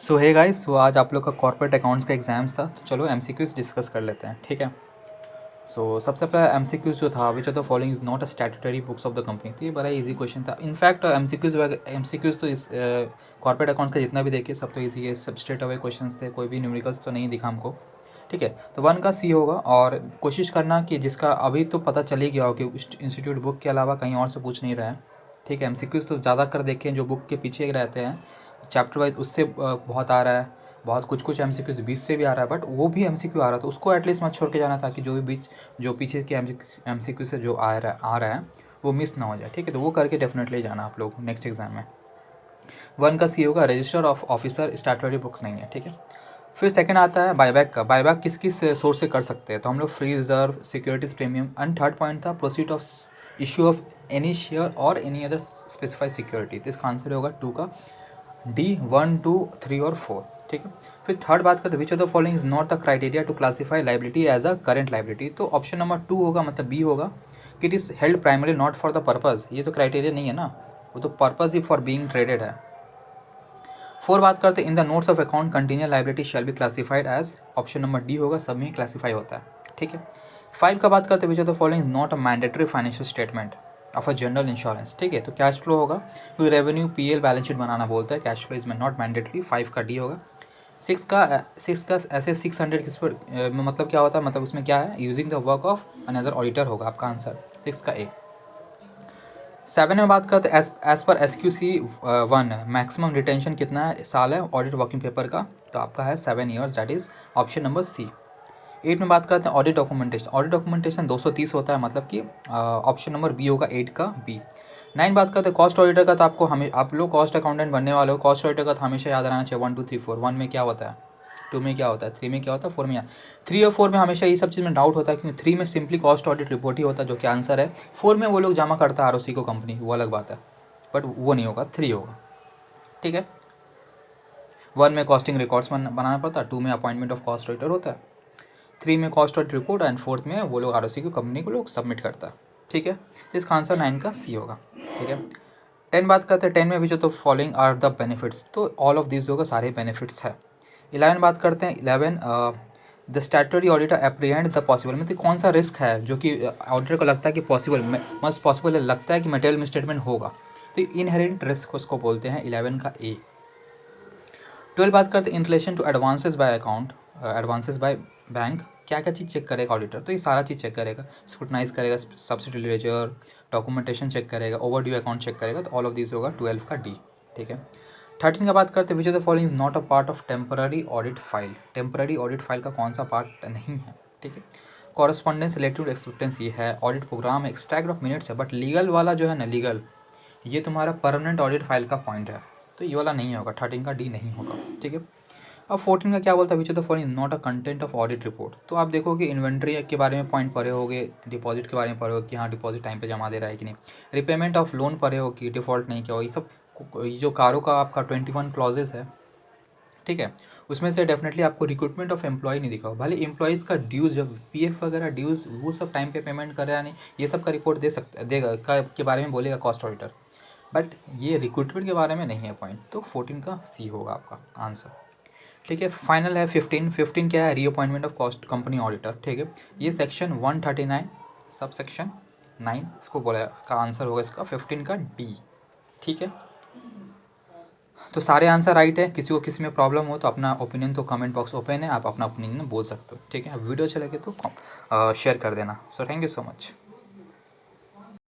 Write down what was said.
सो hey guys, सो आज आप लोग का कॉर्पोरेट अकाउंट्स का एग्ज़ाम्स था, तो चलो एमसीक्यूज़ डिस्कस कर लेते हैं, ठीक है। सबसे पहला एमसीक्यूज़ जो था, विच of the following is not a statutory books of the company. तो ये बड़ा इजी क्वेश्चन था। इनफैक्ट एमसीक्यूज़ तो इस कॉर्पोरेट अकाउंट का जितना भी देखिए सब तो ईजी है, सब स्ट्रेट अवे क्वेश्चंस थे, कोई भी न्यूमेरिकल्स तो नहीं दिखा हमको, ठीक है। तो 1 का सी होगा और कोशिश करना कि जिसका अभी तो पता चल ही गया हो कि उस इंस्टीट्यूट बुक के अलावा कहीं और से पूछ नहीं रहा है, ठीक है। एमसीक्यूज़ तो ज़्यादा कर देखें जो बुक के पीछे रहते हैं चैप्टर वाइज, उससे बहुत आ रहा है, बहुत कुछ एमसीक्यूज़ 20 से भी आ रहा है, बट वो भी एमसीक्यू आ रहा है तो उसको एटलीस्ट मत छोड़ के जाना, ताकि जो पीछे के एमसीक्यू से जो आ रहा है वो मिस ना हो जाए, ठीक है। तो वो करके डेफिनेटली जाना आप लोग नेक्स्ट एग्जाम में। 1 का सी होगा register of officer, statutory books नहीं है, ठीक है। फिर सेकंड आता है बायबैक का। बायबैक किस किस सोर्स से कर सकते हैं, तो हम लोग free reserve, securities premium, and third point था proceed of issue of any share और एनी अदर स्पेसिफाइड सिक्योरिटी। तो इसका आंसर होगा 2 का डी, 1, 2, 3 और 4, ठीक है। फिर थर्ड बात करते हैं which of the following is not the criteria to classify liability as a current liability. तो ऑप्शन नंबर 2 होगा, मतलब बी होगा कि it is held primary not for the purpose. ये तो क्राइटेरिया नहीं है ना, वो तो पर्पज़ ही फॉर बीइंग ट्रेडेड है। 4 बात करते हैं in the notes of account continual liability shall be classified as, option number D होगा, सब में क्लासीफाई होता है, ठीक है। 5 का बात करते हैं which of the following not a mandatory financial statement of a general insurance, ठीक है। तो कैश फ्लो होगा, कोई रेवेन्यू पीएल बैलेंस शीट बनाना बोलता है, कैश फ्लो इज में नॉट मैंडेटरी, 5 का डी होगा। 6 का ऐसे 600 किस पर मतलब क्या होता है, मतलब उसमें क्या है, using the work of another auditor होगा आपका आंसर, 6 का ए। 7 में बात करते हैं as per SQC 1 maximum retention कितना है, साल है ऑडिट वर्किंग पेपर का, तो आपका है 7 years, that is option number C. 8 में बात करते हैं ऑडिट डॉक्यूमेंटेशन। ऑडिट डॉक्यूमेंटेशन 230 होता है, मतलब कि ऑप्शन नंबर बी होगा, 8 का बी। 9 बात करते हैं कॉस्ट ऑडिटर का, तो आपको हमें आप लोग कॉस्ट अकाउंटेंट बनने वाले हो, कॉस्ट ऑडिटर का तो हमेशा याद रहना चाहिए 1 2 3 4। 1 में क्या होता है, 2 में क्या होता है, 3 में क्या होता है, 4 में 3 और 4 में हमेशा ये सब चीज़ में डाउट होता है, क्योंकि 3 में सिंपली कॉस्ट ऑडिट रिपोर्ट ही होता है जो कि आंसर है। 4 में वो लोग जमा करता है ROC को कंपनी, वो अलग बात है, बट वो नहीं होगा, 3 होगा, ठीक है। 1 में कॉस्टिंग रिकॉर्ड्स बनाना पड़ता है, 2 में अपॉइंटमेंट ऑफ कॉस्ट ऑडिटर होता है, 3 में cost audit report, and 4th में वो लोग ROC को कंपनी को लोग सबमिट करता है, ठीक है। तो इसका आंसर 9 का सी होगा, ठीक है। 10 बात करते हैं, 10 में भी जो तो फॉलोइंग आर द बेनिफिट्स, तो ऑल ऑफ दिस होगा, सारे बेनिफिट्स है। 11 बात करते हैं, 11 the statutory auditor apprehend the possible, मतलब कौन सा रिस्क है जो कि ऑडिटर को लगता है कि पॉसिबल मस्ट पॉसिबल है, लगता है कि मटेरियल मिसस्टेटमेंट होगा, तो इनहेरेंट रिस्क उसको बोलते हैं, 11 का ए। 12 बात करते हैं in relation to advances by account, advances by bank, क्या क्या चीज़ चेक करेगा ऑडिटर, तो ये सारा चीज़ चेक करेगा, स्क्रूटनाइज करेगा, सब्सिडी लेजर, डॉक्यूमेंटेशन चेक करेगा, ओवर ड्यू अकाउंट चेक करेगा, तो ऑल ऑफ दिस होगा 12 का डी, ठीक है। 13 का बात करते हैं which of the following is not a part of temporary audit file. Temporary audit file का कौन सा पार्ट नहीं है, ठीक है। कॉरस्पॉन्डेंस रिलेटिव एक्सेप्टेंस ये है, audit programme, extract of minutes है, बट लीगल वाला जो है ना, लीगल ये तुम्हारा परमानेंट ऑडिट फाइल का पॉइंट है, तो ये वाला नहीं होगा, 13 का डी नहीं होगा, ठीक है। अब 14 का क्या बोलता है, विच of the following not a content of audit report. तो आप देखो कि इन्वेंट्री के बारे में पॉइंट पढ़े होगे, डिपॉजिट के बारे में पढ़े हो कि हाँ डिपॉजिट टाइम पे जमा दे रहा है कि नहीं, रिपेमेंट ऑफ लोन पढ़े हो कि डिफ़ॉल्ट नहीं किया हो, ये सब ये जो कारो का आपका 21 क्लॉजेस है, ठीक है। उसमें से डेफिनेटली आपको रिक्रूटमेंट ऑफ एम्प्लॉय नहीं दिखा हो, भले एम्प्लॉयज़ का ड्यूज़ जब PF वगैरह ड्यूज़ वो सब टाइम पे पेमेंट कर रहा है नहीं, ये सब का रिपोर्ट दे सकता देगा के बारे में बोलेगा कॉस्ट ऑडिटर, बट ये रिक्रूटमेंट के बारे में नहीं है पॉइंट, तो 14 का सी होगा आपका आंसर, ठीक है। फाइनल है 15 क्या है, reappointment of cost company auditor, ठीक है। ये सेक्शन 139 सब सेक्शन 9 इसको बोला का आंसर होगा इसका 15 का डी, ठीक है। तो सारे आंसर राइट है, किसी को किसी में प्रॉब्लम हो तो अपना ओपिनियन तो कमेंट बॉक्स ओपन है, आप अपना ओपिनियन बोल सकते हो, ठीक है। वीडियो अच्छा लगे तो शेयर कर देना। So thank you so much.